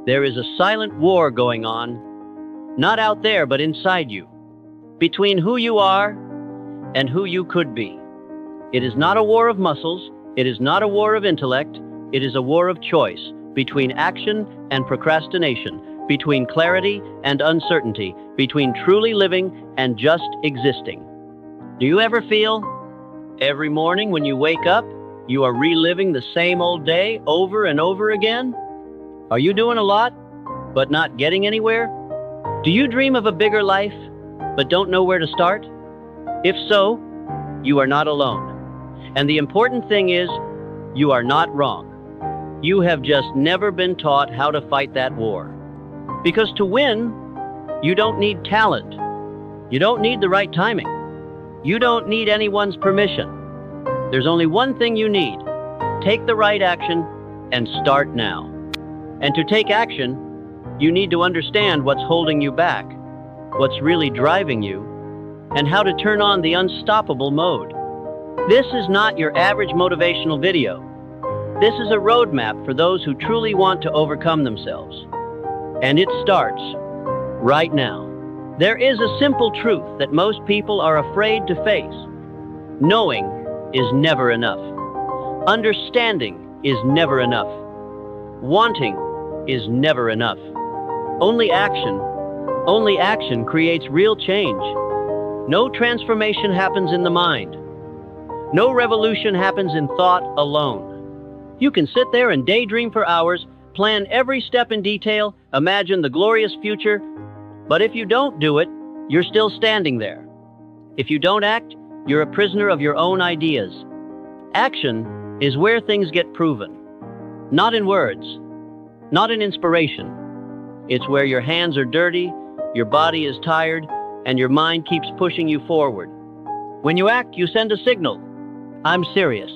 There is a silent war going on, not out there but inside you, between who you are and who you could be. It is not a war of muscles, it is not a war of intellect, it is a war of choice, between action and procrastination, between clarity and uncertainty, between truly living and just existing. Do you ever feel every morning when you wake up, you are reliving the same old day over and over again? Are you doing a lot, but not getting anywhere? Do you dream of a bigger life, but don't know where to start? If so, you are not alone. And the important thing is, you are not wrong. You have just never been taught how to fight that war. Because to win, you don't need talent. You don't need the right timing. You don't need anyone's permission. There's only one thing you need. Take the right action and start now. And to take action, you need to understand what's holding you back, what's really driving you, and how to turn on the unstoppable mode. This is not your average motivational video. This is a roadmap for those who truly want to overcome themselves. And it starts right now. There is a simple truth that most people are afraid to face. Knowing is never enough. Understanding is never enough. Wanting is never enough. Only action creates real change. No transformation happens in the mind. No revolution happens in thought alone. You can sit there and daydream for hours, plan every step in detail, imagine the glorious future, but if you don't do it, you're still standing there. If you don't act, you're a prisoner of your own ideas. Action is where things get proven. Not in words, not in inspiration. It's where your hands are dirty, your body is tired, and your mind keeps pushing you forward. When you act, you send a signal. I'm serious.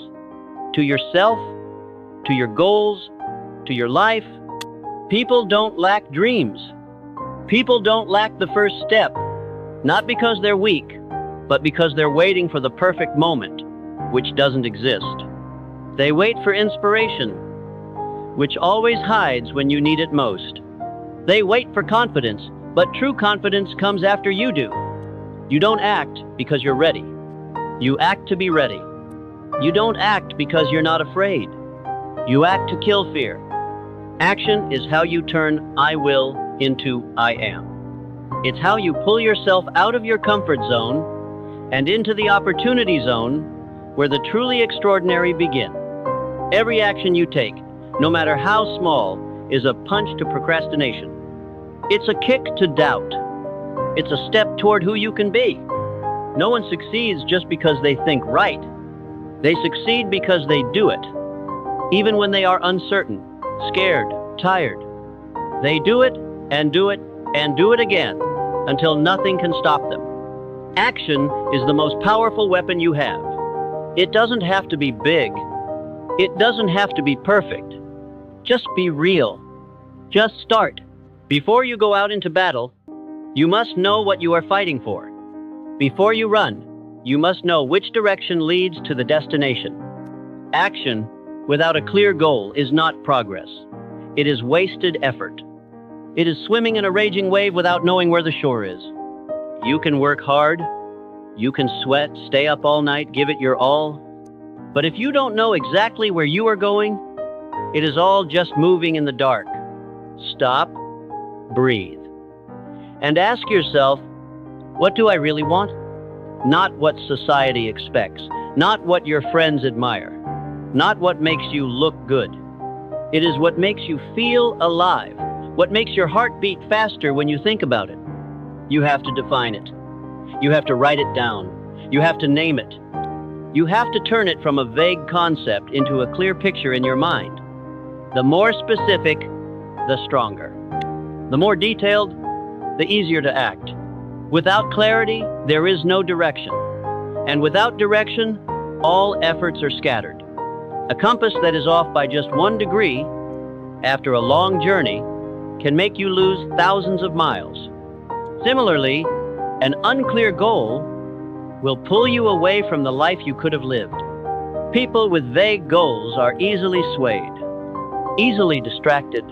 To yourself, to your goals, to your life. People don't lack dreams. People don't lack the first step, not because they're weak, but because they're waiting for the perfect moment, which doesn't exist. They wait for inspiration, which always hides when you need it most. They wait for confidence, but true confidence comes after you do. You don't act because you're ready. You act to be ready. You don't act because you're not afraid. You act to kill fear. Action is how you turn I will into I am. It's how you pull yourself out of your comfort zone and into the opportunity zone where the truly extraordinary begin. Every action you take, no matter how small, is a punch to procrastination. It's a kick to doubt. It's a step toward who you can be. No one succeeds just because they think right. They succeed because they do it. Even when they are uncertain, scared, tired. They do it and do it and do it again until nothing can stop them. Action is the most powerful weapon you have. It doesn't have to be big. It doesn't have to be perfect. Just be real. Just start. Before you go out into battle, you must know what you are fighting for. Before you run, you must know which direction leads to the destination. Action without a clear goal is not progress. It is wasted effort. It is swimming in a raging wave without knowing where the shore is. You can work hard. You can sweat, stay up all night, give it your all. But if you don't know exactly where you are going, it is all just moving in the dark. Stop, breathe, and ask yourself, what do I really want? Not what society expects, not what your friends admire, not what makes you look good. It is what makes you feel alive, what makes your heart beat faster when you think about it. You have to define it. You have to write it down. You have to name it. You have to turn it from a vague concept into a clear picture in your mind. The more specific, the stronger. The more detailed, the easier to act. Without clarity, there is no direction. And without direction, all efforts are scattered. A compass that is off by just 1 degree, after a long journey, can make you lose thousands of miles. Similarly, an unclear goal will pull you away from the life you could have lived. People with vague goals are easily swayed, easily distracted,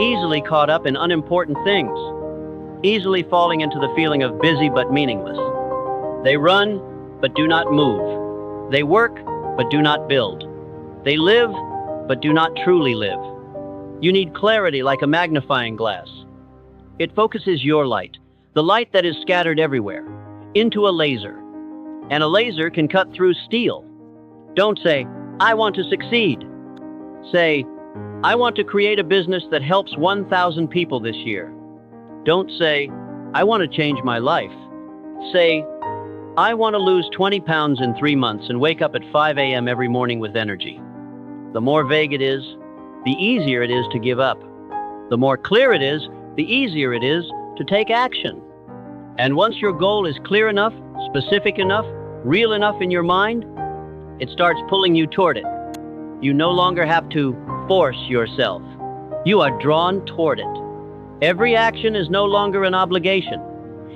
easily caught up in unimportant things, easily falling into the feeling of busy but meaningless. They run but do not move. They work but do not build. They live but do not truly live. You need clarity like a magnifying glass. It focuses your light, the light that is scattered everywhere, into a laser. And a laser can cut through steel. Don't say, "I want to succeed." Say, "I want to create a business that helps 1,000 people this year." Don't say, "I want to change my life." Say, "I want to lose 20 pounds in 3 months and wake up at 5 a.m. every morning with energy." The more vague it is, the easier it is to give up. The more clear it is, the easier it is to take action. And once your goal is clear enough, specific enough, real enough in your mind, it starts pulling you toward it. You no longer have to force yourself. You are drawn toward it. Every action is no longer an obligation.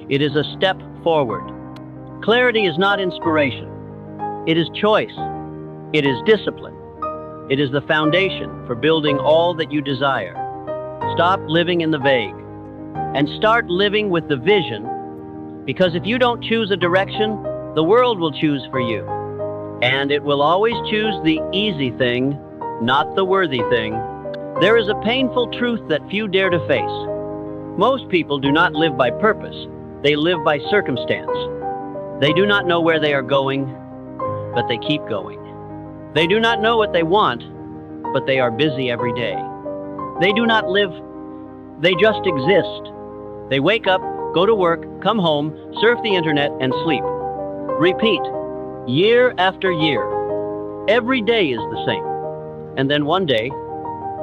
It is a step forward. Clarity is not inspiration. It is choice. It is discipline. It is the foundation for building all that you desire. Stop living in the vague and start living with the vision, because if you don't choose a direction, the world will choose for you. And it will always choose the easy thing, not the worthy thing. There is a painful truth that few dare to face. Most people do not live by purpose. They live by circumstance. They do not know where they are going, but they keep going. They do not know what they want, but they are busy every day. They do not live, they just exist. They wake up, go to work, come home, surf the internet, and sleep. Repeat, year after year. Every day is the same. And then one day,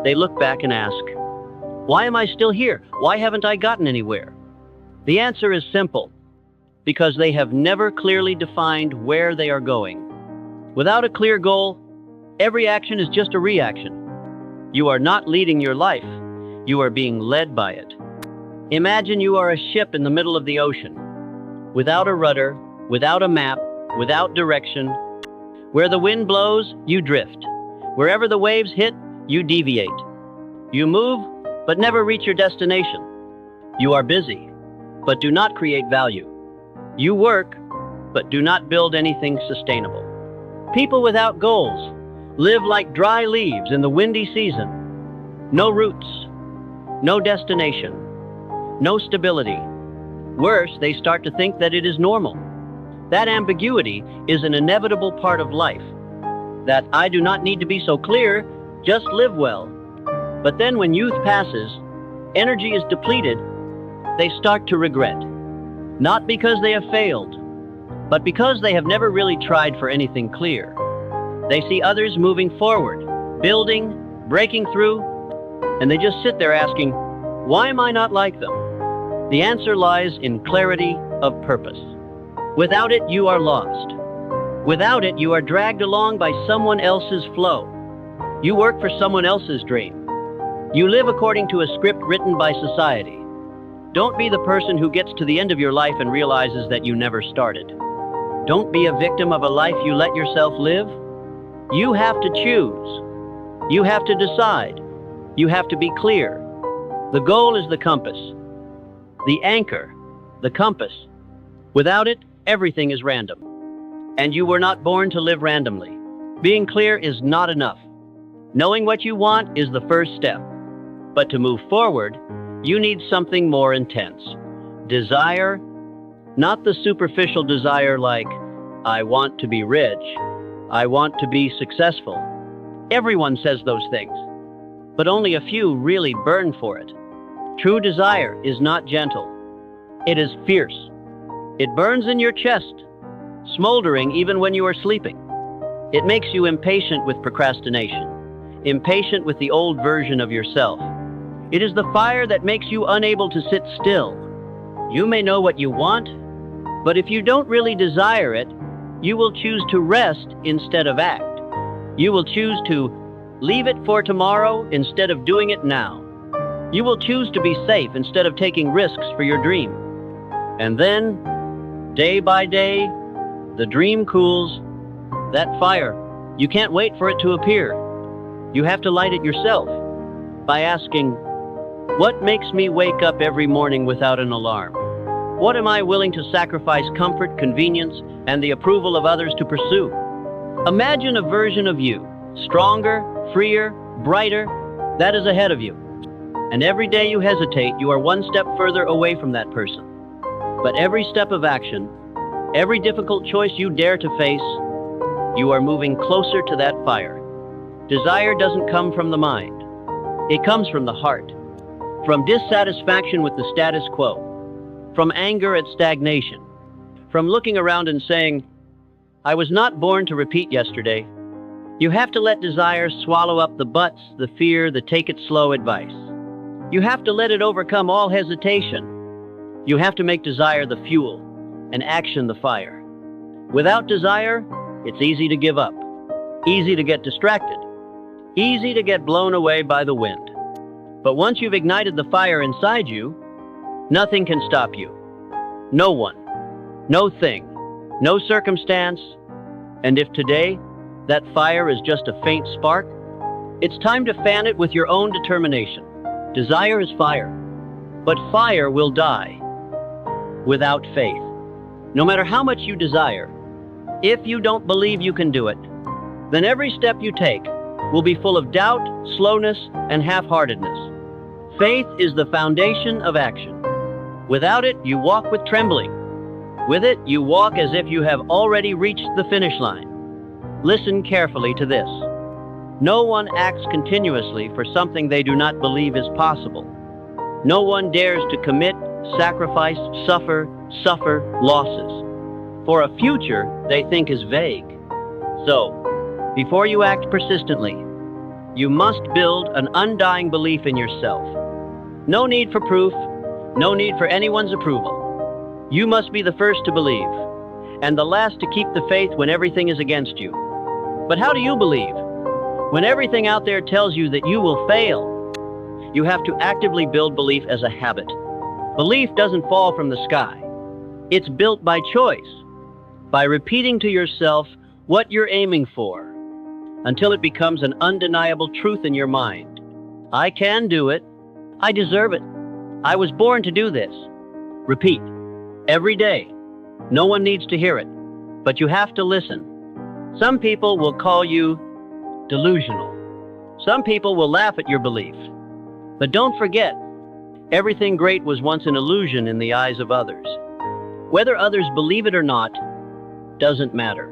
they look back and ask, "Why am I still here? Why haven't I gotten anywhere?" The answer is simple, because they have never clearly defined where they are going. Without a clear goal, every action is just a reaction. You are not leading your life. You are being led by it. Imagine you are a ship in the middle of the ocean, without a rudder, without a map, without direction. Where the wind blows, you drift. Wherever the waves hit, you deviate. You move, but never reach your destination. You are busy, but do not create value. You work, but do not build anything sustainable. People without goals live like dry leaves in the windy season. No roots, no destination, no stability. Worse, they start to think that it is normal. That ambiguity is an inevitable part of life. That "I do not need to be so clear, just live well." But then when youth passes, energy is depleted, they start to regret. Not because they have failed, but because they have never really tried for anything clear. They see others moving forward, building, breaking through, and they just sit there asking, "Why am I not like them?" The answer lies in clarity of purpose. Without it, you are lost. Without it, you are dragged along by someone else's flow. You work for someone else's dream. You live according to a script written by society. Don't be the person who gets to the end of your life and realizes that you never started. Don't be a victim of a life you let yourself live. You have to choose. You have to decide. You have to be clear. The goal is the compass. The anchor, the compass. Without it, everything is random. And you were not born to live randomly. Being clear is not enough. Knowing what you want is the first step. But to move forward, you need something more intense. Desire, not the superficial desire like, "I want to be rich. I want to be successful." Everyone says those things, but only a few really burn for it. True desire is not gentle. It is fierce. It burns in your chest, smoldering even when you are sleeping. It makes you impatient with procrastination, impatient with the old version of yourself. It is the fire that makes you unable to sit still. You may know what you want, but if you don't really desire it, you will choose to rest instead of act. You will choose to leave it for tomorrow instead of doing it now. You will choose to be safe instead of taking risks for your dream. And then, day by day, the dream cools. That fire, you can't wait for it to appear. You have to light it yourself by asking, What makes me wake up every morning without an alarm? What am I willing to sacrifice comfort, convenience, and the approval of others to pursue? Imagine a version of you, stronger, freer, brighter, that is ahead of you. And every day you hesitate, you are one step further away from that person. But every step of action, every difficult choice you dare to face, you are moving closer to that fire. Desire doesn't come from the mind. It comes from the heart. From dissatisfaction with the status quo. From anger at stagnation. From looking around and saying, I was not born to repeat yesterday. You have to let desire swallow up the buts, the fear, the take it slow advice. You have to let it overcome all hesitation. You have to make desire the fuel and action the fire. Without desire, it's easy to give up, easy to get distracted, easy to get blown away by the wind. But once you've ignited the fire inside you, nothing can stop you. No one, no thing, no circumstance. And if today that fire is just a faint spark, it's time to fan it with your own determination. Desire is fire, but fire will die without faith. No matter how much you desire, if you don't believe you can do it, then every step you take will be full of doubt, slowness, and half-heartedness. Faith is the foundation of action. Without it, you walk with trembling. With it, you walk as if you have already reached the finish line. Listen carefully to this. No one acts continuously for something they do not believe is possible. No one dares to commit, sacrifice, suffer losses for a future they think is vague. So, before you act persistently, you must build an undying belief in yourself. No need for proof, no need for anyone's approval. You must be the first to believe, and the last to keep the faith when everything is against you. But how do you believe? When everything out there tells you that you will fail, you have to actively build belief as a habit. Belief doesn't fall from the sky. It's built by choice, by repeating to yourself what you're aiming for, until it becomes an undeniable truth in your mind. I can do it. I deserve it. I was born to do this. Repeat, every day. No one needs to hear it, but you have to listen. Some people will call you delusional. Some people will laugh at your belief. But don't forget, everything great was once an illusion in the eyes of others. Whether others believe it or not doesn't matter.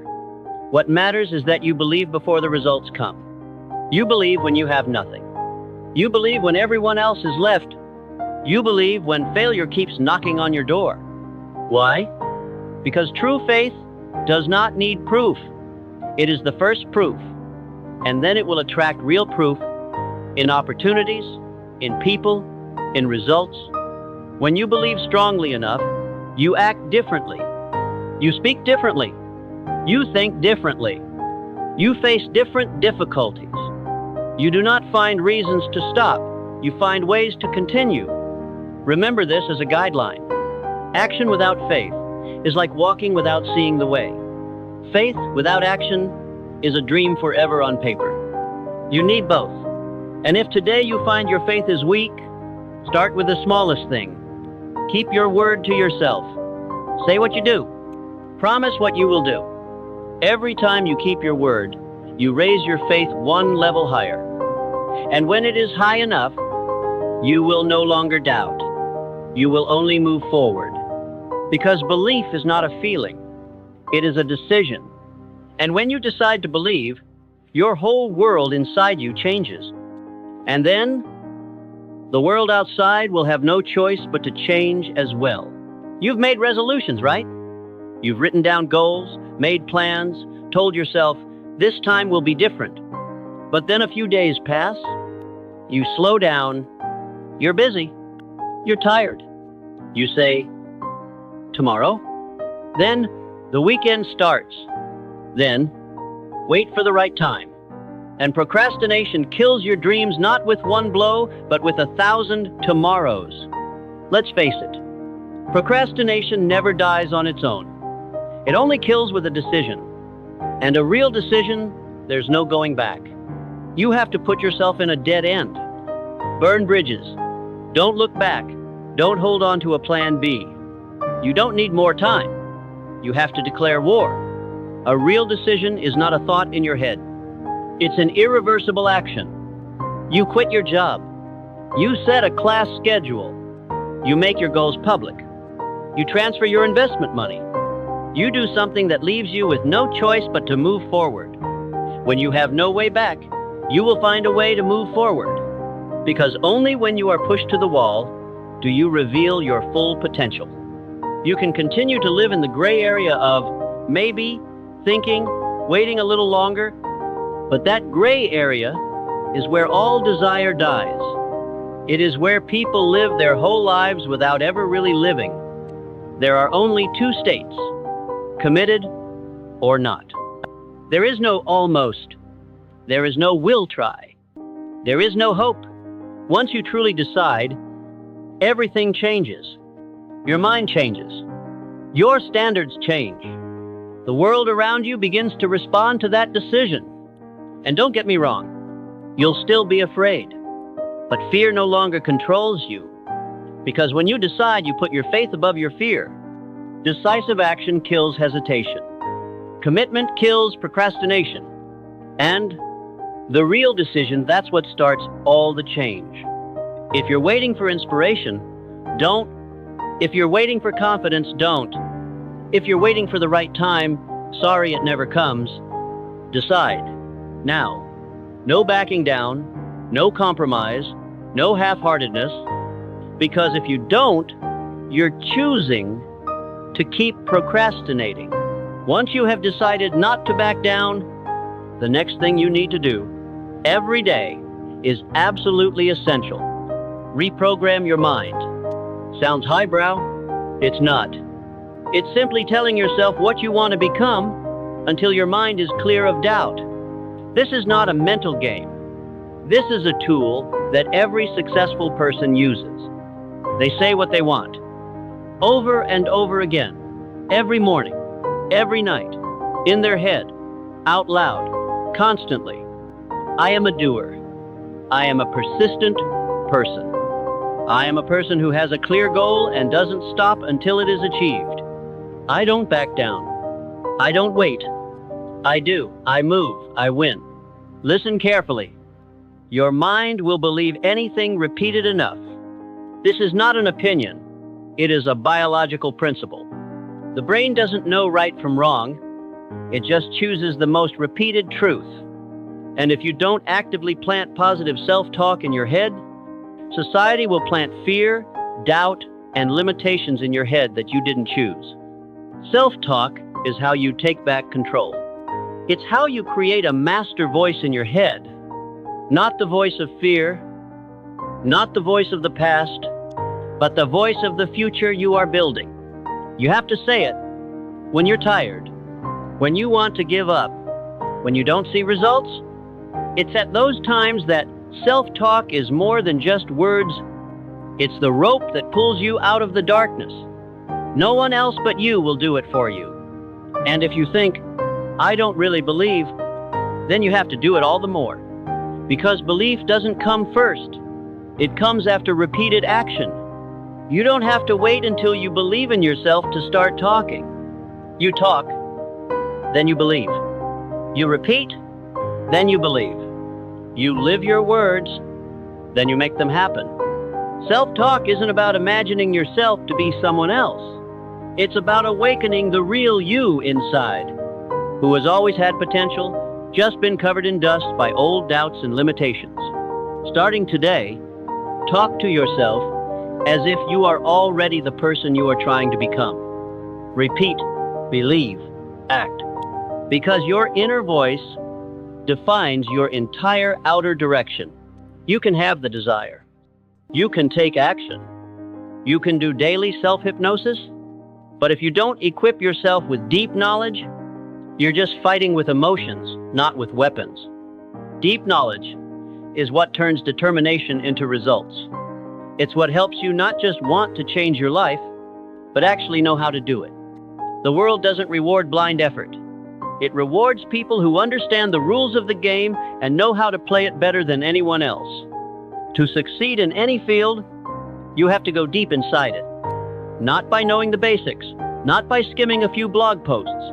What matters is that you believe before the results come. You believe when you have nothing. You believe when everyone else is left. You believe when failure keeps knocking on your door. Why? Because true faith does not need proof. It is the first proof, and then it will attract real proof in opportunities, in people, in results. When you believe strongly enough, you act differently. You speak differently. You think differently. You face different difficulties. You do not find reasons to stop. You find ways to continue. Remember this as a guideline. Action without faith is like walking without seeing the way. Faith without action is a dream forever on paper. You need both. And if today you find your faith is weak, start with the smallest thing. Keep your word to yourself. Say what you do. Promise what you will do. Every time you keep your word, you raise your faith one level higher. And when it is high enough, you will no longer doubt. You will only move forward. Because belief is not a feeling. It is a decision. And when you decide to believe, your whole world inside you changes. And then, the world outside will have no choice but to change as well. You've made resolutions, right? You've written down goals, made plans, told yourself, this time will be different. But then a few days pass, you slow down, you're busy, you're tired. You say, tomorrow? Then the weekend starts. Then, wait for the right time. And procrastination kills your dreams not with one blow, but with 1,000 tomorrows. Let's face it, procrastination never dies on its own. It only kills with a decision. And a real decision, there's no going back. You have to put yourself in a dead end. Burn bridges. Don't look back. Don't hold on to a plan B. You don't need more time. You have to declare war. A real decision is not a thought in your head. It's an irreversible action. You quit your job. You set a class schedule. You make your goals public. You transfer your investment money. You do something that leaves you with no choice but to move forward. When you have no way back, you will find a way to move forward. Because only when you are pushed to the wall do you reveal your full potential. You can continue to live in the gray area of maybe, thinking, waiting a little longer, but that gray area is where all desire dies. It is where people live their whole lives without ever really living. There are only two states, committed or not. There is no almost. There is no will try. There is no hope. Once you truly decide, everything changes. Your mind changes. Your standards change. The world around you begins to respond to that decision. And don't get me wrong, you'll still be afraid. But fear no longer controls you. Because when you decide, you put your faith above your fear. Decisive action kills hesitation. Commitment kills procrastination. And the real decision, that's what starts all the change. If you're waiting for inspiration, don't. If you're waiting for confidence, don't. If you're waiting for the right time, sorry it never comes. Decide. Now. No backing down, no compromise, no half-heartedness. Because if you don't, you're choosing to keep procrastinating. Once you have decided not to back down, the next thing you need to do every day is absolutely essential. Reprogram your mind. Sounds highbrow? It's not. It's simply telling yourself what you want to become until your mind is clear of doubt. This is not a mental game. This is a tool that every successful person uses. They say what they want, over and over again, every morning, every night, in their head, out loud, constantly. I am a doer. I am a persistent person. I am a person who has a clear goal and doesn't stop until it is achieved. I don't back down. I don't wait. I do. I move. I win. Listen carefully. Your mind will believe anything repeated enough. This is not an opinion. It is a biological principle. The brain doesn't know right from wrong. It just chooses the most repeated truth. And if you don't actively plant positive self-talk in your head, society will plant fear, doubt, and limitations in your head that you didn't choose. Self-talk is how you take back control. It's how you create a master voice in your head. Not the voice of fear, not the voice of the past, but the voice of the future you are building. You have to say it when you're tired, when you want to give up, when you don't see results. It's at those times that self-talk is more than just words. It's the rope that pulls you out of the darkness. No one else but you will do it for you. And if you think, I don't really believe, then you have to do it all the more. Because belief doesn't come first. It comes after repeated action. You don't have to wait until you believe in yourself to start talking. You talk, then you believe. You repeat, then you believe. You live your words, then you make them happen. Self-talk isn't about imagining yourself to be someone else. It's about awakening the real you inside, who has always had potential, just been covered in dust by old doubts and limitations. Starting today, talk to yourself as if you are already the person you are trying to become. Repeat, believe, act. Because your inner voice defines your entire outer direction. You can have the desire. You can take action. You can do daily self-hypnosis. But if you don't equip yourself with deep knowledge, you're just fighting with emotions, not with weapons. Deep knowledge is what turns determination into results. It's what helps you not just want to change your life, but actually know how to do it. The world doesn't reward blind effort. It rewards people who understand the rules of the game and know how to play it better than anyone else. To succeed in any field, You have to go deep inside it. Not by knowing the basics, not by skimming a few blog posts,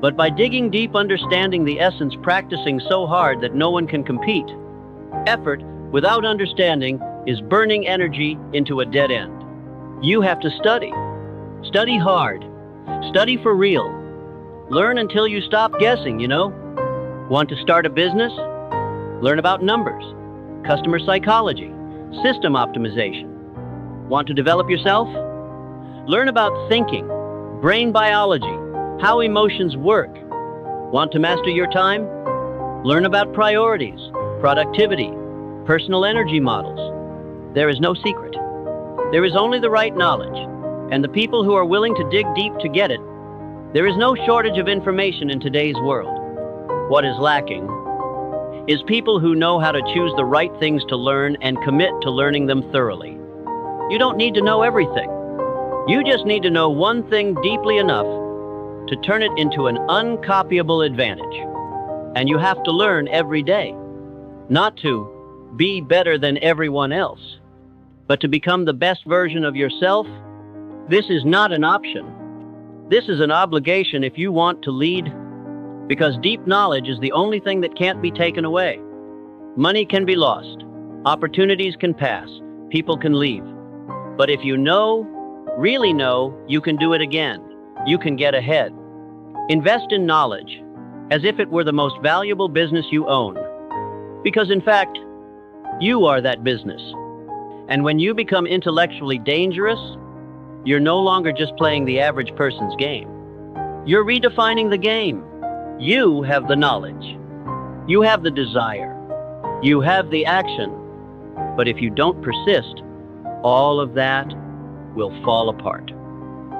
but by digging deep, understanding the essence, practicing so hard that no one can compete. Effort without understanding is burning energy into a dead end. You have to study. Study hard. Study for real. Learn until you stop guessing, Want to start a business? Learn about numbers, customer psychology, system optimization. Want to develop yourself? Learn about thinking, brain biology, how emotions work. Want to master your time? Learn about priorities, productivity, personal energy models. There is no secret. There is only the right knowledge, and the people who are willing to dig deep to get it. There is no shortage of information in today's world. What is lacking is people who know how to choose the right things to learn and commit to learning them thoroughly. You don't need to know everything. You just need to know one thing deeply enough to turn it into an uncopyable advantage. And you have to learn every day, not to be better than everyone else, but to become the best version of yourself. This is not an option. This is an obligation if you want to lead, because deep knowledge is the only thing that can't be taken away. Money can be lost, opportunities can pass, people can leave. But if you know, really know, you can do it again. You can get ahead. Invest in knowledge as if it were the most valuable business you own. Because in fact, you are that business. And when you become intellectually dangerous, you're no longer just playing the average person's game. You're redefining the game. You have the knowledge. You have the desire. You have the action. But if you don't persist, all of that will fall apart.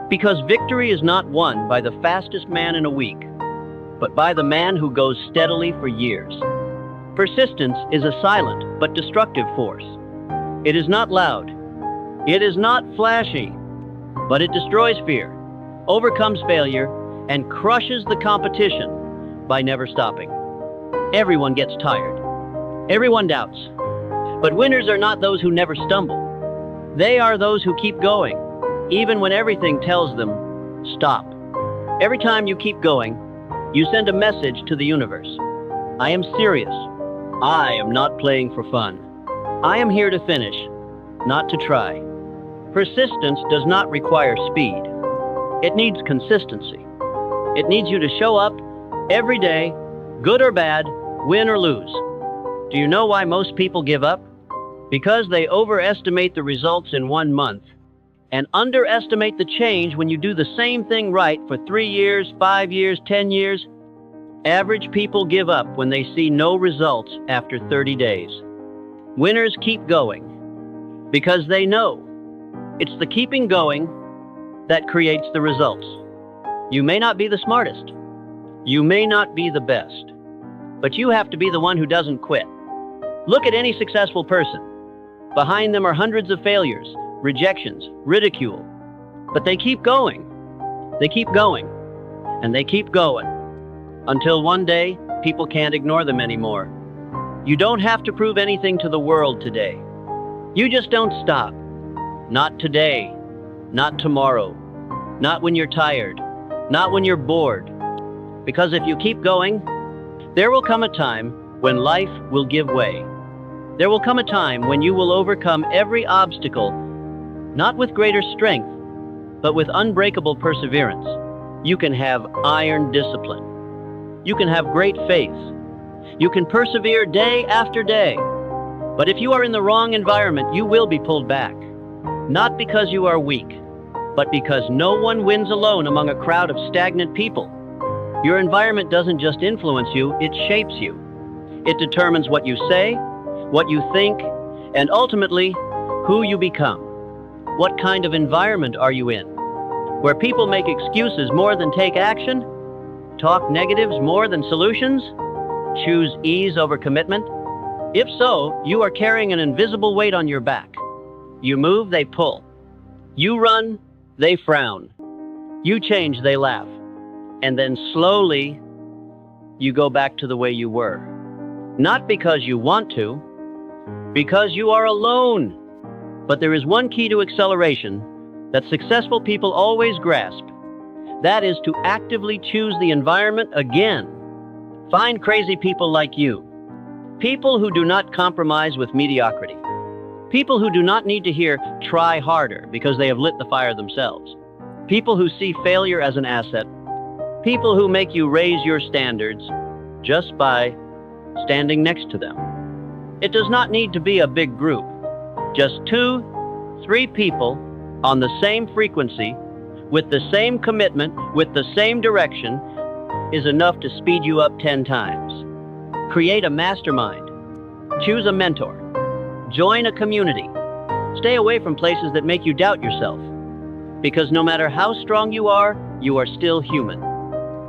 Because victory is not won by the fastest man in a week, but by the man who goes steadily for years. Persistence is a silent but destructive force. It is not loud. It is not flashy, but it destroys fear, overcomes failure, and crushes the competition by never stopping. Everyone gets tired. Everyone doubts. But winners are not those who never stumble. They are those who keep going, even when everything tells them, stop. Every time you keep going, you send a message to the universe. I am serious. I am not playing for fun. I am here to finish, not to try. Persistence does not require speed. It needs consistency. It needs you to show up every day, good or bad, win or lose. Do you know why most people give up? Because they overestimate the results in 1 month and underestimate the change when you do the same thing right for 3 years, 5 years, 10 years. Average people give up when they see no results after 30 days. Winners keep going because they know it's the keeping going that creates the results. You may not be the smartest. You may not be the best, but you have to be the one who doesn't quit. Look at any successful person. Behind them are hundreds of failures, rejections, ridicule, but they keep going. They keep going, and they keep going, until one day, people can't ignore them anymore. You don't have to prove anything to the world today. You just don't stop. Not today, not tomorrow, not when you're tired, not when you're bored. Because if you keep going, there will come a time when life will give way. There will come a time when you will overcome every obstacle, not with greater strength, but with unbreakable perseverance. You can have iron discipline. You can have great faith. You can persevere day after day. But if you are in the wrong environment, you will be pulled back. Not because you are weak, but because no one wins alone among a crowd of stagnant people. Your environment doesn't just influence you, it shapes you. It determines what you say, what you think, and ultimately, who you become. What kind of environment are you in? Where people make excuses more than take action? Talk negatives more than solutions? Choose ease over commitment? If so, you are carrying an invisible weight on your back. You move, they pull. You run, they frown. You change, they laugh. And then slowly, you go back to the way you were. Not because you want to, because you are alone. But there is one key to acceleration that successful people always grasp. That is to actively choose the environment again. Find crazy people like you. People who do not compromise with mediocrity. People who do not need to hear, try harder, because they have lit the fire themselves. People who see failure as an asset. People who make you raise your standards just by standing next to them. It does not need to be a big group. Just 2, 3 people on the same frequency, with the same commitment, with the same direction, is enough to speed you up 10 times. Create a mastermind. Choose a mentor. Join a community. Stay away from places that make you doubt yourself. Because no matter how strong you are still human.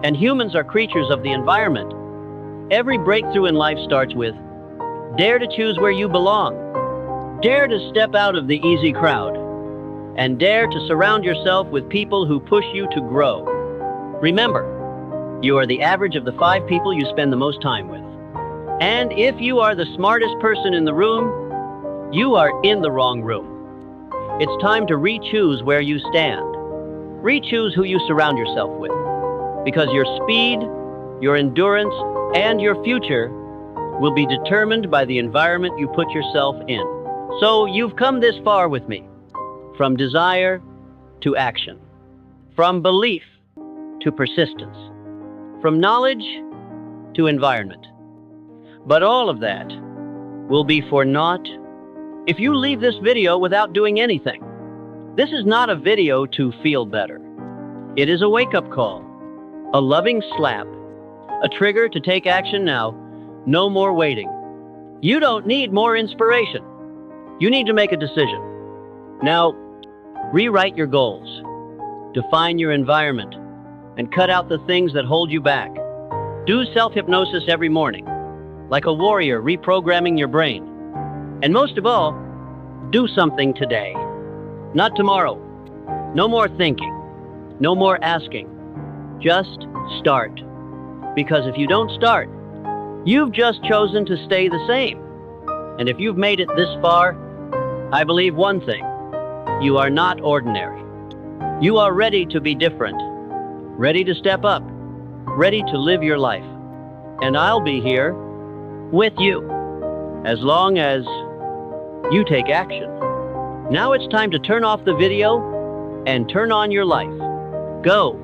And humans are creatures of the environment. Every breakthrough in life starts with, dare to choose where you belong. Dare to step out of the easy crowd. And dare to surround yourself with people who push you to grow. Remember, you are the average of the 5 people you spend the most time with. And if you are the smartest person in the room, you are in the wrong room. It's time to re-choose where you stand. Re-choose who you surround yourself with. Because your speed, your endurance, and your future will be determined by the environment you put yourself in. So you've come this far with me. From desire to action. From belief to persistence. From knowledge to environment. But all of that will be for naught if you leave this video without doing anything. This is not a video to feel better. It is a wake-up call, a loving slap, a trigger to take action now. No more waiting. You don't need more inspiration. You need to make a decision. Now, rewrite your goals, define your environment, and cut out the things that hold you back. Do self-hypnosis every morning, like a warrior reprogramming your brain. And most of all, do something today, not tomorrow. No more thinking, no more asking. Just start. Because if you don't start, you've just chosen to stay the same. And if you've made it this far, I believe one thing. You are not ordinary. You are ready to be different, ready to step up, ready to live your life. And I'll be here with you as long as you take action. Now it's time to turn off the video and turn on your life. Go.